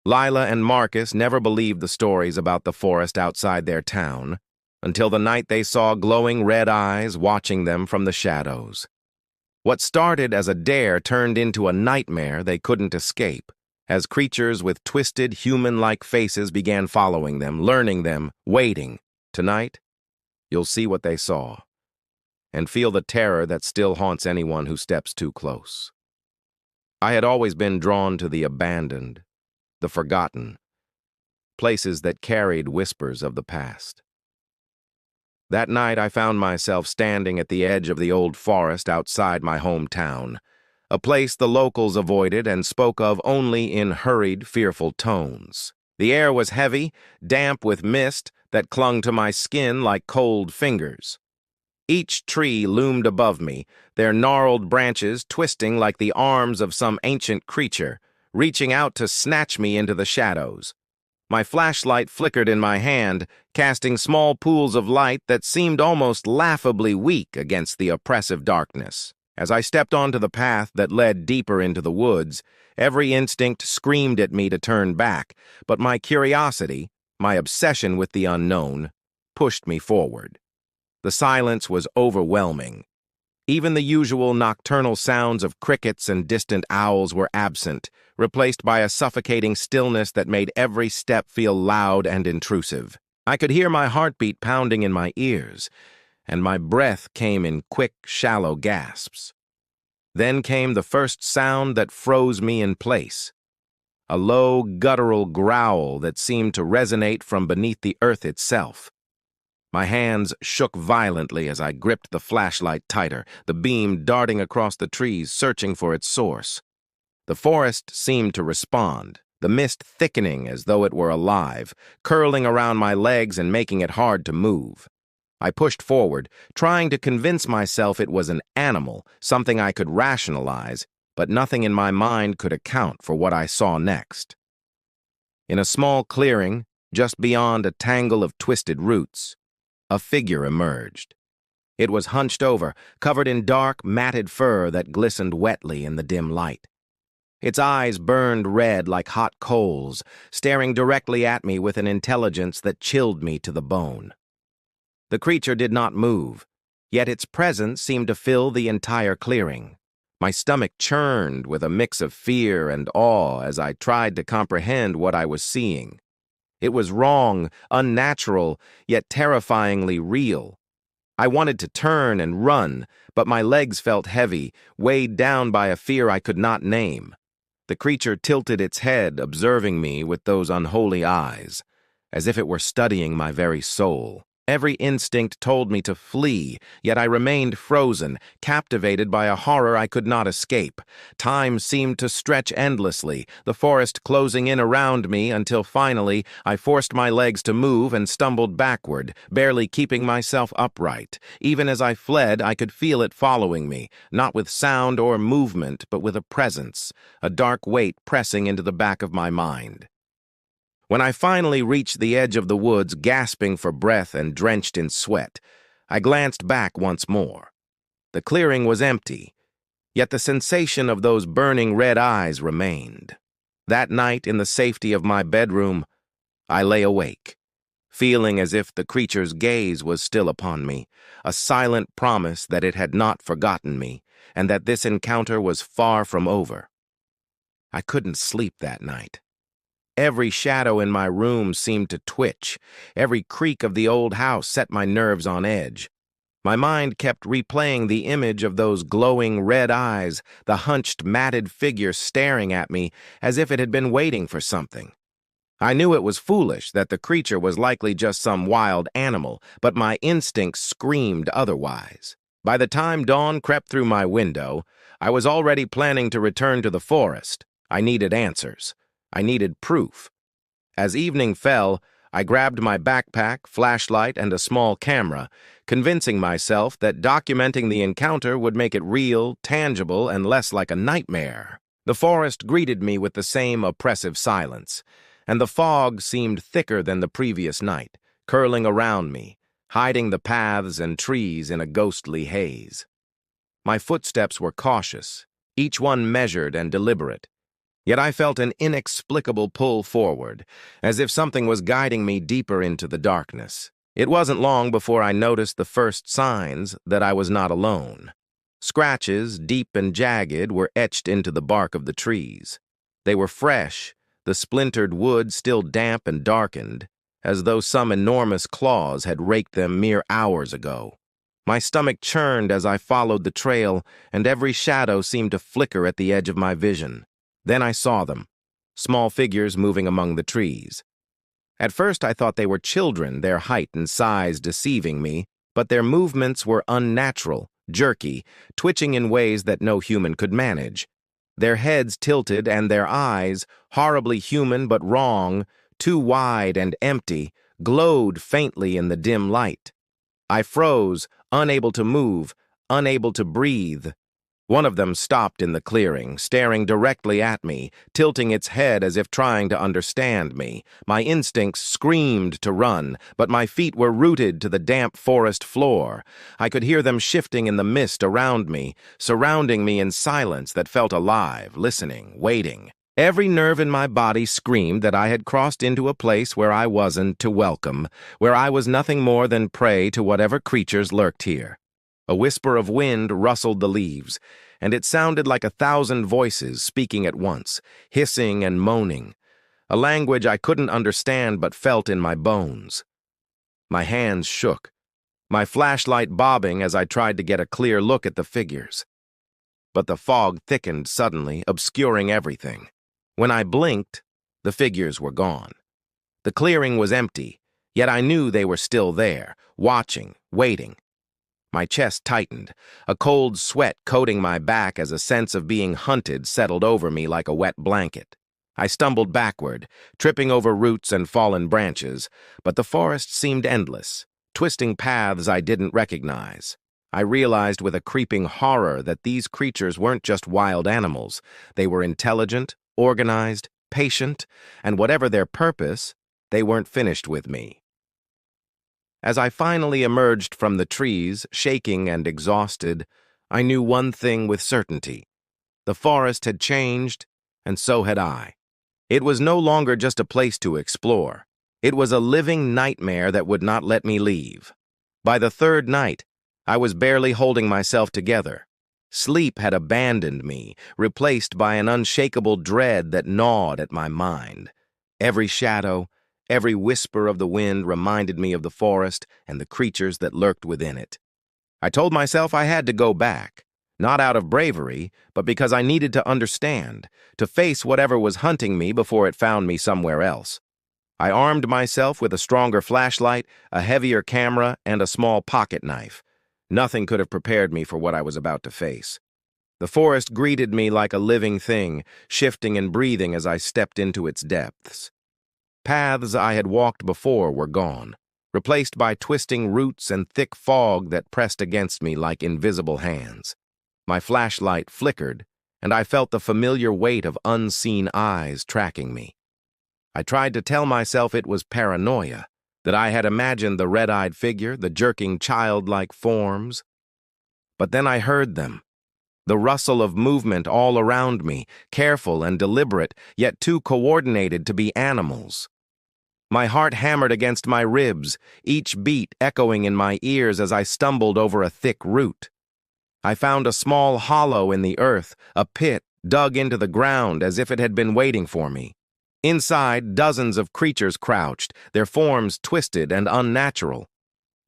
Lila and Marcus never believed the stories about the forest outside their town until the night they saw glowing red eyes watching them from the shadows. What started as a dare turned into a nightmare they couldn't escape, as creatures with twisted, human-like faces began following them, learning them, waiting. Tonight, you'll see what they saw, and feel the terror that still haunts anyone who steps too close. I had always been drawn to the abandoned, the forgotten, places that carried whispers of the past. That night I found myself standing at the edge of the old forest outside my hometown, a place the locals avoided and spoke of only in hurried, fearful tones. The air was heavy, damp with mist that clung to my skin like cold fingers. Each tree loomed above me, their gnarled branches twisting like the arms of some ancient creature, reaching out to snatch me into the shadows. My flashlight flickered in my hand, casting small pools of light that seemed almost laughably weak against the oppressive darkness. As I stepped onto the path that led deeper into the woods, every instinct screamed at me to turn back, but my curiosity, my obsession with the unknown, pushed me forward. The silence was overwhelming. Even the usual nocturnal sounds of crickets and distant owls were absent, replaced by a suffocating stillness that made every step feel loud and intrusive. I could hear my heartbeat pounding in my ears, and my breath came in quick, shallow gasps. Then came the first sound that froze me in place, a low, guttural growl that seemed to resonate from beneath the earth itself. My hands shook violently as I gripped the flashlight tighter, the beam darting across the trees, searching for its source. The forest seemed to respond, the mist thickening as though it were alive, curling around my legs and making it hard to move. I pushed forward, trying to convince myself it was an animal, something I could rationalize, but nothing in my mind could account for what I saw next. In a small clearing, just beyond a tangle of twisted roots, a figure emerged. It was hunched over, covered in dark, matted fur that glistened wetly in the dim light. Its eyes burned red like hot coals, staring directly at me with an intelligence that chilled me to the bone. The creature did not move, yet its presence seemed to fill the entire clearing. My stomach churned with a mix of fear and awe as I tried to comprehend what I was seeing. It was wrong, unnatural, yet terrifyingly real. I wanted to turn and run, but my legs felt heavy, weighed down by a fear I could not name. The creature tilted its head, observing me with those unholy eyes, as if it were studying my very soul. Every instinct told me to flee, yet I remained frozen, captivated by a horror I could not escape. Time seemed to stretch endlessly, the forest closing in around me until finally I forced my legs to move and stumbled backward, barely keeping myself upright. Even as I fled, I could feel it following me, not with sound or movement, but with a presence, a dark weight pressing into the back of my mind. When I finally reached the edge of the woods, gasping for breath and drenched in sweat, I glanced back once more. The clearing was empty, yet the sensation of those burning red eyes remained. That night, in the safety of my bedroom, I lay awake, feeling as if the creature's gaze was still upon me, a silent promise that it had not forgotten me, and that this encounter was far from over. I couldn't sleep that night. Every shadow in my room seemed to twitch. Every creak of the old house set my nerves on edge. My mind kept replaying the image of those glowing red eyes, the hunched, matted figure staring at me as if it had been waiting for something. I knew it was foolish, that the creature was likely just some wild animal, but my instincts screamed otherwise. By the time dawn crept through my window, I was already planning to return to the forest. I needed answers. I needed proof. As evening fell, I grabbed my backpack, flashlight, and a small camera, convincing myself that documenting the encounter would make it real, tangible, and less like a nightmare. The forest greeted me with the same oppressive silence, and the fog seemed thicker than the previous night, curling around me, hiding the paths and trees in a ghostly haze. My footsteps were cautious, each one measured and deliberate. Yet I felt an inexplicable pull forward, as if something was guiding me deeper into the darkness. It wasn't long before I noticed the first signs that I was not alone. Scratches, deep and jagged, were etched into the bark of the trees. They were fresh, the splintered wood still damp and darkened, as though some enormous claws had raked them mere hours ago. My stomach churned as I followed the trail, and every shadow seemed to flicker at the edge of my vision. Then I saw them, small figures moving among the trees. At first I thought they were children, their height and size deceiving me, but their movements were unnatural, jerky, twitching in ways that no human could manage. Their heads tilted and their eyes, horribly human but wrong, too wide and empty, glowed faintly in the dim light. I froze, unable to move, unable to breathe. One of them stopped in the clearing, staring directly at me, tilting its head as if trying to understand me. My instincts screamed to run, but my feet were rooted to the damp forest floor. I could hear them shifting in the mist around me, surrounding me in silence that felt alive, listening, waiting. Every nerve in my body screamed that I had crossed into a place where I wasn't to welcome, where I was nothing more than prey to whatever creatures lurked here. A whisper of wind rustled the leaves, and it sounded like 1,000 voices speaking at once, hissing and moaning, a language I couldn't understand but felt in my bones. My hands shook, my flashlight bobbing as I tried to get a clear look at the figures. But the fog thickened suddenly, obscuring everything. When I blinked, the figures were gone. The clearing was empty, yet I knew they were still there, watching, waiting. My chest tightened, a cold sweat coating my back as a sense of being hunted settled over me like a wet blanket. I stumbled backward, tripping over roots and fallen branches, but the forest seemed endless, twisting paths I didn't recognize. I realized with a creeping horror that these creatures weren't just wild animals. They were intelligent, organized, patient, and whatever their purpose, they weren't finished with me. As I finally emerged from the trees, shaking and exhausted, I knew one thing with certainty. The forest had changed, and so had I. It was no longer just a place to explore. It was a living nightmare that would not let me leave. By the third night, I was barely holding myself together. Sleep had abandoned me, replaced by an unshakable dread that gnawed at my mind. Every shadow, every whisper of the wind reminded me of the forest and the creatures that lurked within it. I told myself I had to go back, not out of bravery, but because I needed to understand, to face whatever was hunting me before it found me somewhere else. I armed myself with a stronger flashlight, a heavier camera, and a small pocket knife. Nothing could have prepared me for what I was about to face. The forest greeted me like a living thing, shifting and breathing as I stepped into its depths. Paths I had walked before were gone, replaced by twisting roots and thick fog that pressed against me like invisible hands. My flashlight flickered, and I felt the familiar weight of unseen eyes tracking me. I tried to tell myself it was paranoia, that I had imagined the red-eyed figure, the jerking childlike forms. But then I heard them. The rustle of movement all around me, careful and deliberate, yet too coordinated to be animals. My heart hammered against my ribs, each beat echoing in my ears as I stumbled over a thick root. I found a small hollow in the earth, a pit dug into the ground as if it had been waiting for me. Inside, dozens of creatures crouched, their forms twisted and unnatural.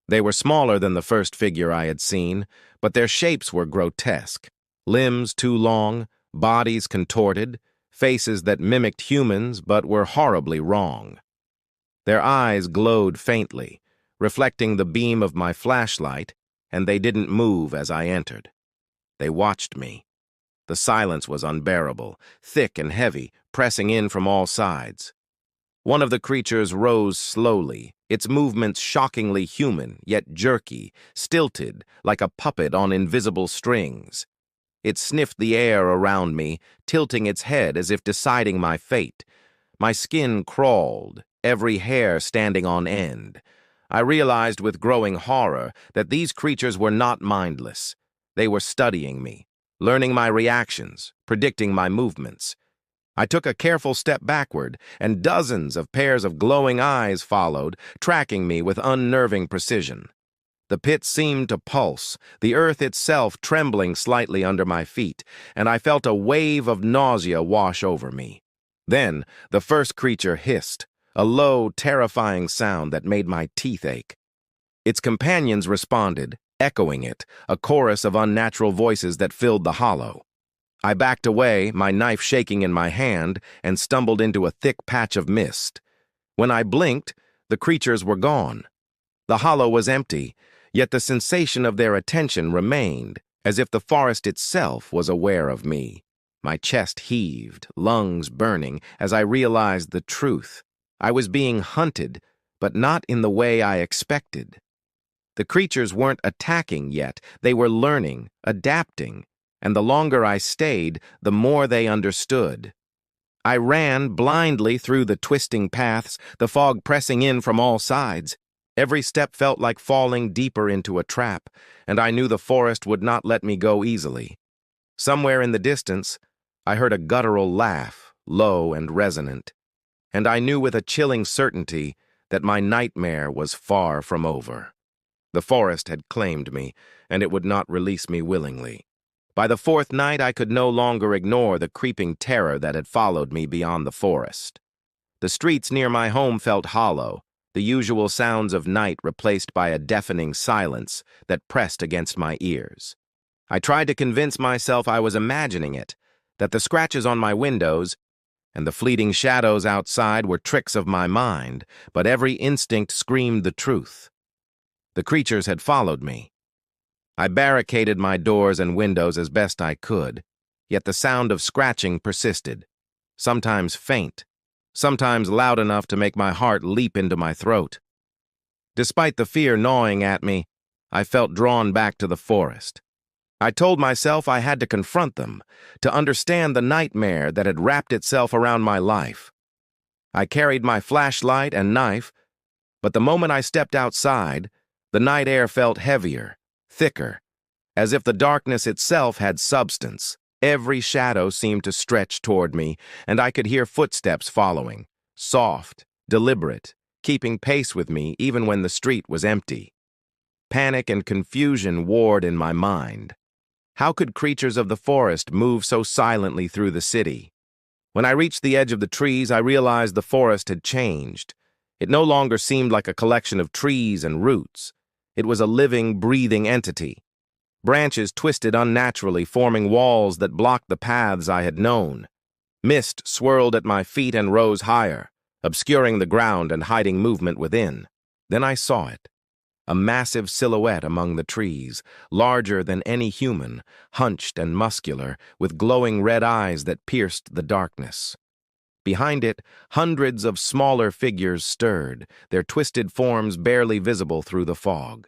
They were smaller than the first figure I had seen, but their shapes were grotesque. Limbs too long, bodies contorted, faces that mimicked humans but were horribly wrong. Their eyes glowed faintly, reflecting the beam of my flashlight, and they didn't move as I entered. They watched me. The silence was unbearable, thick and heavy, pressing in from all sides. One of the creatures rose slowly, its movements shockingly human, yet jerky, stilted, like a puppet on invisible strings. It sniffed the air around me, tilting its head as if deciding my fate. My skin crawled, every hair standing on end. I realized with growing horror that these creatures were not mindless. They were studying me, learning my reactions, predicting my movements. I took a careful step backward, and dozens of pairs of glowing eyes followed, tracking me with unnerving precision. The pit seemed to pulse, the earth itself trembling slightly under my feet, and I felt a wave of nausea wash over me. Then, the first creature hissed, a low, terrifying sound that made my teeth ache. Its companions responded, echoing it, a chorus of unnatural voices that filled the hollow. I backed away, my knife shaking in my hand, and stumbled into a thick patch of mist. When I blinked, the creatures were gone. The hollow was empty, yet the sensation of their attention remained, as if the forest itself was aware of me. My chest heaved, lungs burning, as I realized the truth. I was being hunted, but not in the way I expected. The creatures weren't attacking yet, they were learning, adapting, and the longer I stayed, the more they understood. I ran blindly through the twisting paths, the fog pressing in from all sides. Every step felt like falling deeper into a trap, and I knew the forest would not let me go easily. Somewhere in the distance, I heard a guttural laugh, low and resonant, and I knew with a chilling certainty that my nightmare was far from over. The forest had claimed me, and it would not release me willingly. By the fourth night, I could no longer ignore the creeping terror that had followed me beyond the forest. The streets near my home felt hollow, the usual sounds of night replaced by a deafening silence that pressed against my ears. I tried to convince myself I was imagining it, that the scratches on my windows and the fleeting shadows outside were tricks of my mind, but every instinct screamed the truth. The creatures had followed me. I barricaded my doors and windows as best I could, yet the sound of scratching persisted, sometimes faint, sometimes loud enough to make my heart leap into my throat. Despite the fear gnawing at me, I felt drawn back to the forest. I told myself I had to confront them, to understand the nightmare that had wrapped itself around my life. I carried my flashlight and knife, but the moment I stepped outside, the night air felt heavier, thicker, as if the darkness itself had substance. Every shadow seemed to stretch toward me, and I could hear footsteps following, soft, deliberate, keeping pace with me even when the street was empty. Panic and confusion warred in my mind. How could creatures of the forest move so silently through the city? When I reached the edge of the trees, I realized the forest had changed. It no longer seemed like a collection of trees and roots. It was a living, breathing entity. Branches twisted unnaturally, forming walls that blocked the paths I had known. Mist swirled at my feet and rose higher, obscuring the ground and hiding movement within. Then I saw it. A massive silhouette among the trees, larger than any human, hunched and muscular, with glowing red eyes that pierced the darkness. Behind it, hundreds of smaller figures stirred, their twisted forms barely visible through the fog.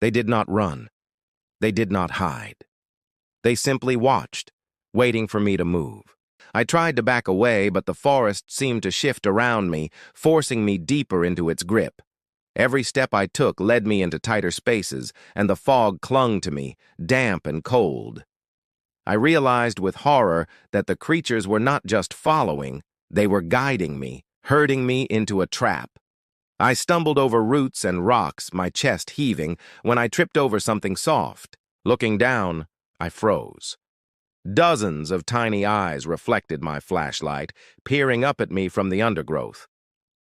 They did not run. They did not hide. They simply watched, waiting for me to move. I tried to back away, but the forest seemed to shift around me, forcing me deeper into its grip. Every step I took led me into tighter spaces, and the fog clung to me, damp and cold. I realized with horror that the creatures were not just following, they were guiding me, herding me into a trap. I stumbled over roots and rocks, my chest heaving, when I tripped over something soft. Looking down, I froze. Dozens of tiny eyes reflected my flashlight, peering up at me from the undergrowth.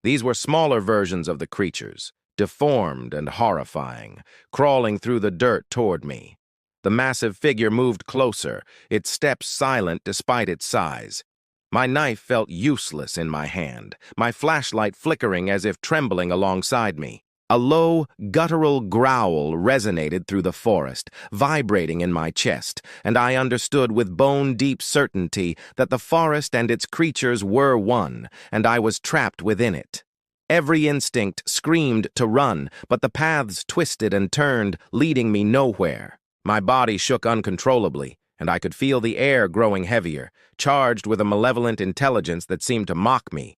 These were smaller versions of the creatures, deformed and horrifying, crawling through the dirt toward me. The massive figure moved closer, its steps silent despite its size. My knife felt useless in my hand, my flashlight flickering as if trembling alongside me. A low, guttural growl resonated through the forest, vibrating in my chest, and I understood with bone-deep certainty that the forest and its creatures were one, and I was trapped within it. Every instinct screamed to run, but the paths twisted and turned, leading me nowhere. My body shook uncontrollably, and I could feel the air growing heavier, charged with a malevolent intelligence that seemed to mock me.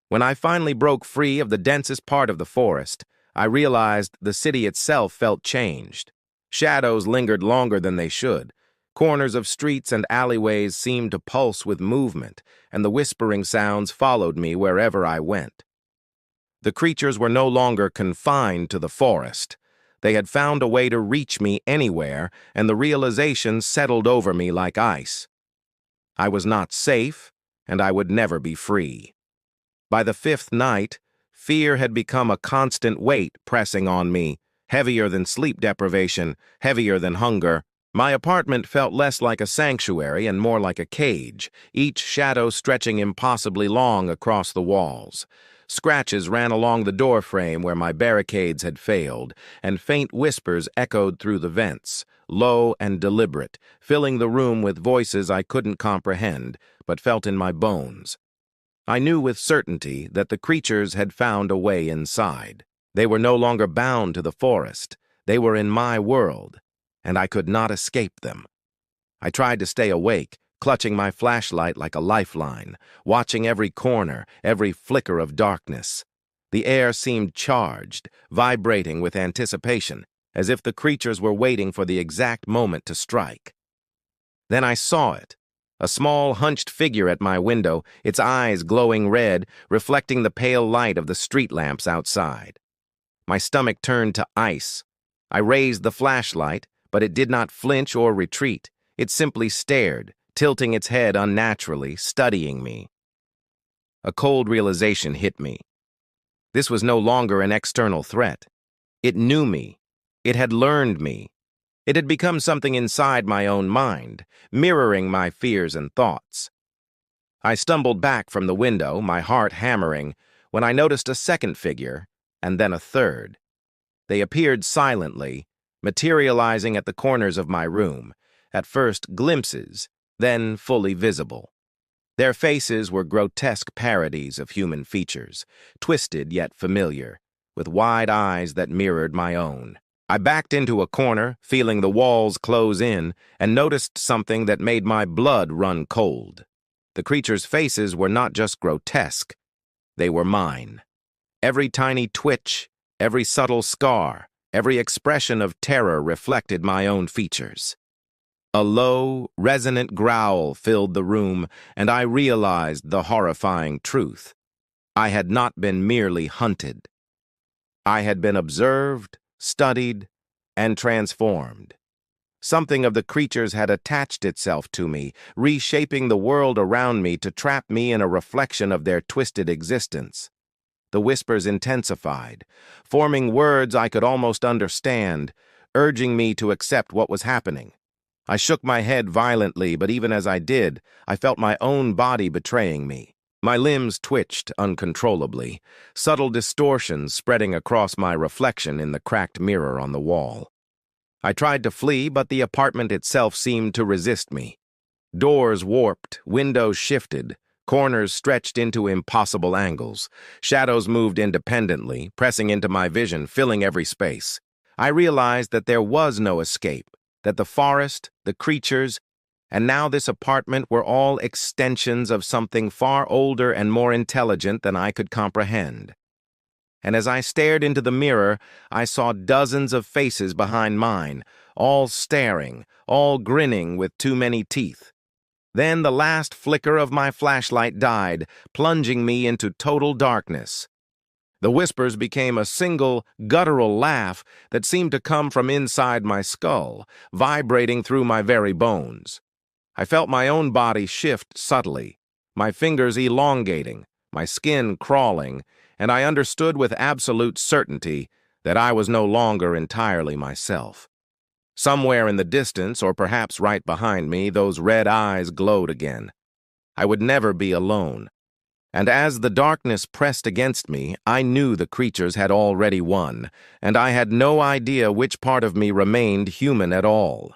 When I finally broke free of the densest part of the forest, I realized the city itself felt changed. Shadows lingered longer than they should, Corners of streets and alleyways seemed to pulse with movement, and the whispering sounds followed me wherever I went. The creatures were no longer confined to the forest. They had found a way to reach me anywhere, and the realization settled over me like ice. I was not safe, and I would never be free. By the fifth night, fear had become a constant weight pressing on me, heavier than sleep deprivation, heavier than hunger. My apartment felt less like a sanctuary and more like a cage, each shadow stretching impossibly long across the walls. Scratches ran along the doorframe where my barricades had failed, and faint whispers echoed through the vents, low and deliberate, filling the room with voices I couldn't comprehend, but felt in my bones. I knew with certainty that the creatures had found a way inside. They were no longer bound to the forest. They were in my world, and I could not escape them. I tried to stay awake, clutching my flashlight like a lifeline, watching every corner, every flicker of darkness. The air seemed charged, vibrating with anticipation, as if the creatures were waiting for the exact moment to strike. Then I saw it. A small, hunched figure at my window, its eyes glowing red, reflecting the pale light of the street lamps outside. My stomach turned to ice. I raised the flashlight, but it did not flinch or retreat. It simply stared, tilting its head unnaturally, studying me. A cold realization hit me. This was no longer an external threat. It knew me. It had learned me. It had become something inside my own mind, mirroring my fears and thoughts. I stumbled back from the window, my heart hammering, when I noticed a second figure, and then a third. They appeared silently, materializing at the corners of my room, at first glimpses, then fully visible. Their faces were grotesque parodies of human features, twisted yet familiar, with wide eyes that mirrored my own. I backed into a corner, feeling the walls close in, and noticed something that made my blood run cold. The creatures' faces were not just grotesque, they were mine. Every tiny twitch, every subtle scar, every expression of terror reflected my own features. A low, resonant growl filled the room, and I realized the horrifying truth. I had not been merely hunted. I had been observed, studied, and transformed. Something of the creatures had attached itself to me, reshaping the world around me to trap me in a reflection of their twisted existence. The whispers intensified, forming words I could almost understand, urging me to accept what was happening. I shook my head violently, but even as I did, I felt my own body betraying me. My limbs twitched uncontrollably, subtle distortions spreading across my reflection in the cracked mirror on the wall. I tried to flee, but the apartment itself seemed to resist me. Doors warped, windows shifted, corners stretched into impossible angles. Shadows moved independently, pressing into my vision, filling every space. I realized that there was no escape, that the forest, the creatures, and now this apartment were all extensions of something far older and more intelligent than I could comprehend. And as I stared into the mirror, I saw dozens of faces behind mine, all staring, all grinning with too many teeth. Then the last flicker of my flashlight died, plunging me into total darkness. The whispers became a single, guttural laugh that seemed to come from inside my skull, vibrating through my very bones. I felt my own body shift subtly, my fingers elongating, my skin crawling, and I understood with absolute certainty that I was no longer entirely myself. Somewhere in the distance, or perhaps right behind me, those red eyes glowed again. I would never be alone. And as the darkness pressed against me, I knew the creatures had already won, and I had no idea which part of me remained human at all.